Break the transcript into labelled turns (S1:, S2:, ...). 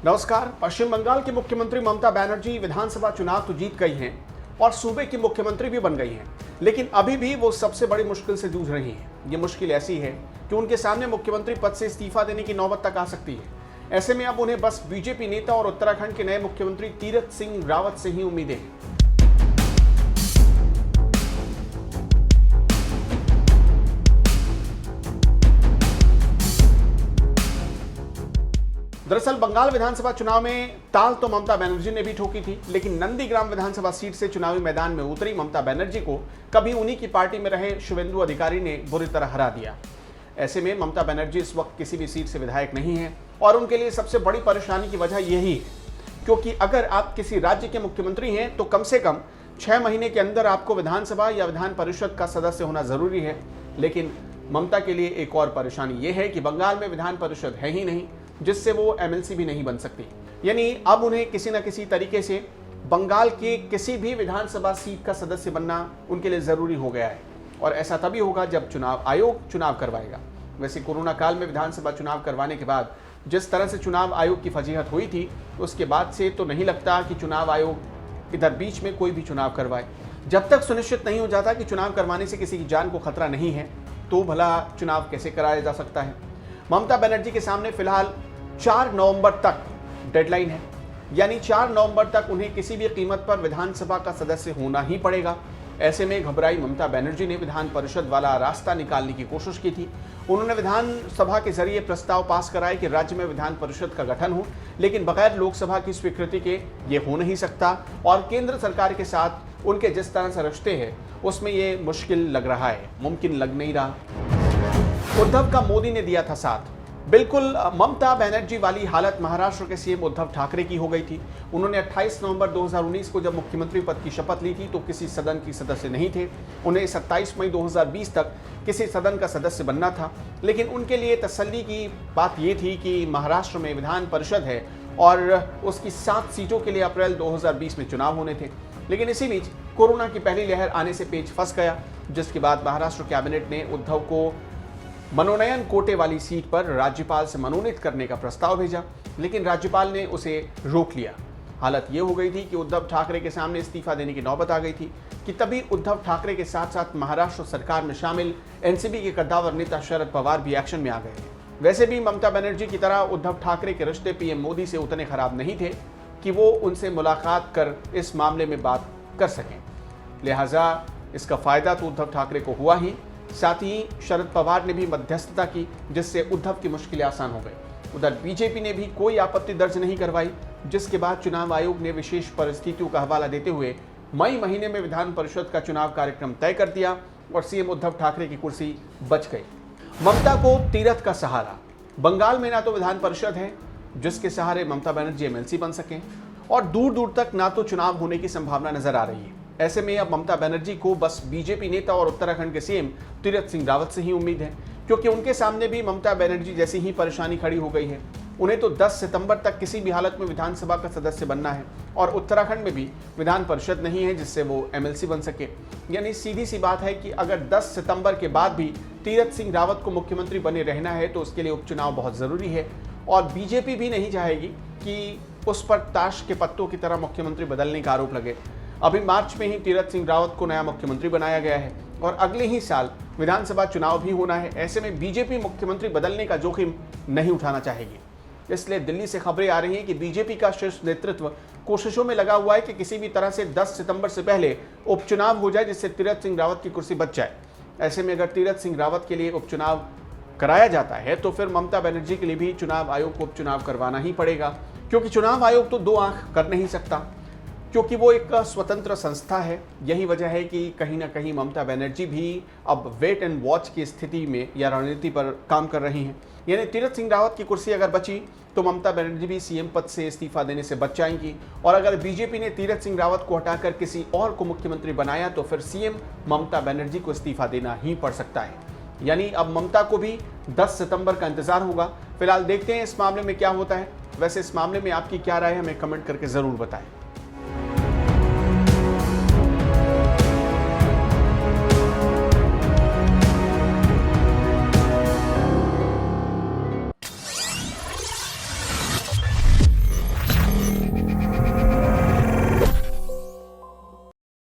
S1: नमस्कार। पश्चिम बंगाल की मुख्यमंत्री ममता बनर्जी विधानसभा चुनाव तो जीत गई हैं और सूबे की मुख्यमंत्री भी बन गई हैं, लेकिन अभी भी वो सबसे बड़ी मुश्किल से जूझ रही हैं। ये मुश्किल ऐसी है कि उनके सामने मुख्यमंत्री पद से इस्तीफा देने की नौबत तक आ सकती है। ऐसे में अब उन्हें बस बीजेपी नेता और उत्तराखंड के नए मुख्यमंत्री तीरथ सिंह रावत से ही उम्मीदें हैं। दरअसल बंगाल विधानसभा चुनाव में ताल तो ममता बनर्जी ने भी ठोकी थी, लेकिन नंदीग्राम विधानसभा सीट से चुनावी मैदान में उतरी ममता बनर्जी को कभी उन्हीं की पार्टी में रहे शुवेंदु अधिकारी ने बुरी तरह हरा दिया। ऐसे में ममता बनर्जी इस वक्त किसी भी सीट से विधायक नहीं है और उनके लिए सबसे बड़ी परेशानी की वजह यही है, क्योंकि अगर आप किसी राज्य के मुख्यमंत्री हैं तो कम से कम 6 महीने के अंदर आपको विधानसभा या विधान परिषद का सदस्य होना जरूरी है। लेकिन ममता के लिए एक और परेशानी यह है कि बंगाल में विधान परिषद है ही नहीं, जिससे वो एमएलसी भी नहीं बन सकती। यानी अब उन्हें किसी न किसी तरीके से बंगाल के किसी भी विधानसभा सीट का सदस्य बनना उनके लिए जरूरी हो गया है, और ऐसा तभी होगा जब चुनाव आयोग चुनाव करवाएगा। वैसे कोरोना काल में विधानसभा चुनाव करवाने के बाद जिस तरह से चुनाव आयोग की फजीहत हुई थी, उसके बाद से तो नहीं लगता कि चुनाव आयोग इधर बीच में कोई भी चुनाव करवाए। जब तक सुनिश्चित नहीं हो जाता कि चुनाव करवाने से किसी की जान को खतरा नहीं है, तो भला चुनाव कैसे कराया जा सकता है। ममता बनर्जी के सामने फिलहाल 4 नवंबर तक डेडलाइन है, यानी 4 नवंबर तक उन्हें किसी भी कीमत पर विधानसभा का सदस्य होना ही पड़ेगा। ऐसे में घबराई ममता बनर्जी ने विधान परिषद वाला रास्ता निकालने की कोशिश की थी। उन्होंने विधानसभा के जरिए प्रस्ताव पास कराया कि राज्य में विधान परिषद का गठन हो, लेकिन बगैर लोकसभा की स्वीकृति के ये हो नहीं सकता, और केंद्र सरकार के साथ उनके जिस तरह से रिश्ते हैं उसमें ये मुश्किल लग रहा है, मुमकिन लग नहीं रहा। उद्धव का मोदी ने दिया था साथ। बिल्कुल ममता बनर्जी वाली हालत महाराष्ट्र के सीएम उद्धव ठाकरे की हो गई थी। उन्होंने 28 नवंबर 2019 को जब मुख्यमंत्री पद की शपथ ली थी तो किसी सदन की सदस्य नहीं थे। उन्हें 27 मई 2020 तक किसी सदन का सदस्य बनना था, लेकिन उनके लिए तसल्ली की बात ये थी कि महाराष्ट्र में विधान परिषद है और उसकी 7 सीटों के लिए अप्रैल 2020 में चुनाव होने थे। लेकिन इसी बीच कोरोना की पहली लहर आने से पेच फंस गया, जिसके बाद महाराष्ट्र कैबिनेट ने उद्धव को मनोनयन कोटे वाली सीट पर राज्यपाल से मनोनीत करने का प्रस्ताव भेजा, लेकिन राज्यपाल ने उसे रोक लिया। हालत ये हो गई थी कि उद्धव ठाकरे के सामने इस्तीफा देने की नौबत आ गई थी कि तभी उद्धव ठाकरे के साथ साथ महाराष्ट्र सरकार में शामिल एनसीपी के कद्दावर नेता शरद पवार भी एक्शन में आ गए थे। वैसे भी ममता बनर्जी की तरह उद्धव ठाकरे के रिश्ते पीएम मोदी से उतने खराब नहीं थे कि वो उनसे मुलाकात कर इस मामले में बात कर सकें, लिहाजा इसका फायदा तो उद्धव ठाकरे को हुआ ही, साथ ही शरद पवार ने भी मध्यस्थता की, जिससे उद्धव की मुश्किलें आसान हो गई। उधर बीजेपी ने भी कोई आपत्ति दर्ज नहीं करवाई, जिसके बाद चुनाव आयोग ने विशेष परिस्थितियों का हवाला देते हुए मई महीने में विधान परिषद का चुनाव कार्यक्रम तय कर दिया और सीएम उद्धव ठाकरे की कुर्सी बच गई। ममता को तीरथ का सहारा। बंगाल में ना तो विधान परिषद है जिसके सहारे ममता बनर्जी एमएलसी बन सकें, और दूर दूर तक ना तो चुनाव होने की संभावना नजर आ रही है। ऐसे में अब ममता बनर्जी को बस बीजेपी नेता और उत्तराखंड के सीएम तीरथ सिंह रावत से ही उम्मीद है, क्योंकि उनके सामने भी ममता बनर्जी जैसी ही परेशानी खड़ी हो गई है। उन्हें तो 10 सितंबर तक किसी भी हालत में विधानसभा का सदस्य बनना है, और उत्तराखंड में भी विधान परिषद नहीं है जिससे वो एमएलसी बन सके। यानी सीधी सी बात है कि अगर 10 सितंबर के बाद भी तीरथ सिंह रावत को मुख्यमंत्री बने रहना है तो उसके लिए उपचुनाव बहुत जरूरी है, और बीजेपी भी नहीं चाहेगी कि उस पर ताश के पत्तों की तरह मुख्यमंत्री बदलने का आरोप लगे। अभी मार्च में ही तीरथ सिंह रावत को नया मुख्यमंत्री बनाया गया है और अगले ही साल विधानसभा चुनाव भी होना है। ऐसे में बीजेपी मुख्यमंत्री बदलने का जोखिम नहीं उठाना चाहेगी। इसलिए दिल्ली से खबरें आ रही हैं कि बीजेपी का शीर्ष नेतृत्व कोशिशों में लगा हुआ है कि किसी भी तरह से 10 सितंबर से पहले उपचुनाव हो जाए, जिससे तीरथ सिंह रावत की कुर्सी बच जाए। ऐसे में अगर तीरथ सिंह रावत के लिए उपचुनाव कराया जाता है तो फिर ममता बनर्जी के लिए भी चुनाव आयोग को उपचुनाव करवाना ही पड़ेगा, क्योंकि चुनाव आयोग तो 2 आंख कर नहीं सकता, क्योंकि वो एक स्वतंत्र संस्था है। यही वजह है कि कहीं ना कहीं ममता बनर्जी भी अब वेट एंड वॉच की स्थिति में या रणनीति पर काम कर रही हैं। यानी तीरथ सिंह रावत की कुर्सी अगर बची तो ममता बनर्जी भी सीएम पद से इस्तीफा देने से बच जाएंगी, और अगर बीजेपी ने तीरथ सिंह रावत को हटाकर किसी और को मुख्यमंत्री बनाया तो फिर सीएम ममता बनर्जी को इस्तीफा देना ही पड़ सकता है। यानी अब ममता को भी 10 सितंबर का इंतजार होगा। फिलहाल देखते हैं इस मामले में क्या होता है। वैसे इस मामले में आपकी क्या राय है, हमें कमेंट करके जरूर बताएं।